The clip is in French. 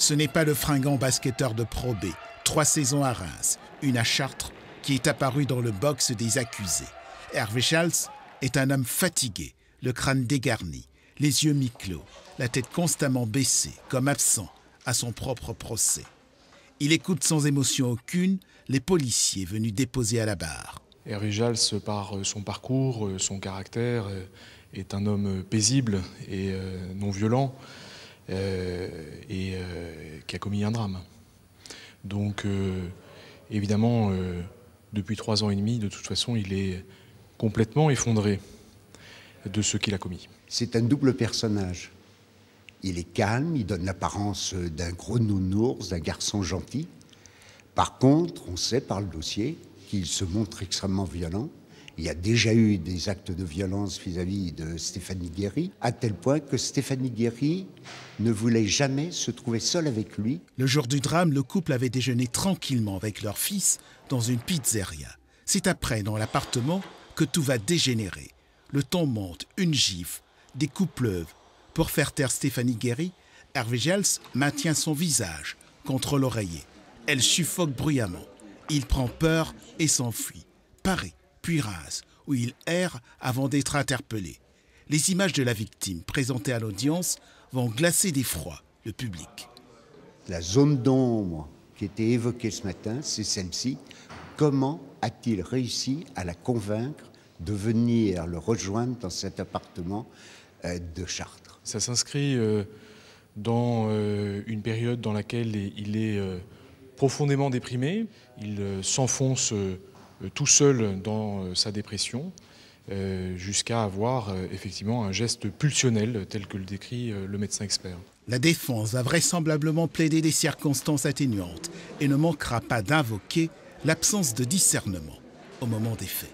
Ce n'est pas le fringant basketteur de Pro B, 3 saisons à Reims, une à Chartres, qui est apparu dans le box des accusés. Hervé Schals est un homme fatigué, le crâne dégarni, les yeux mi-clos, la tête constamment baissée, comme absent à son propre procès. Il écoute sans émotion aucune les policiers venus déposer à la barre. Hervé Schals, par son parcours, son caractère, est un homme paisible et non violent et qui a commis un drame. Donc évidemment, depuis 3 ans et demi, de toute façon, il est complètement effondré de ce qu'il a commis. C'est un double personnage. Il est calme, il donne l'apparence d'un gros nounours, d'un garçon gentil. Par contre, on sait par le dossier qu'il se montre extrêmement violent. Il y a déjà eu des actes de violence vis-à-vis de Stéphanie Guéry, à tel point que Stéphanie Guéry ne voulait jamais se trouver seule avec lui. Le jour du drame, le couple avait déjeuné tranquillement avec leur fils dans une pizzeria. C'est après, dans l'appartement, que tout va dégénérer. Le ton monte, une gifle, des coups pleuvent. Pour faire taire Stéphanie Guéry, Hervé Schals maintient son visage contre l'oreiller. Elle suffoque bruyamment. Il prend peur et s'enfuit. Paris, puis Reims, où il erre avant d'être interpellé. Les images de la victime présentées à l'audience vont glacer d'effroi le public. La zone d'ombre qui était évoquée ce matin, c'est celle-ci. Comment a-t-il réussi à la convaincre de venir le rejoindre dans cet appartement de Chartres? Ça s'inscrit dans une période dans laquelle il est profondément déprimé. Il s'enfonce tout seul dans sa dépression jusqu'à avoir effectivement un geste pulsionnel tel que le décrit le médecin expert. La défense va vraisemblablement plaider des circonstances atténuantes et ne manquera pas d'invoquer l'absence de discernement au moment des faits.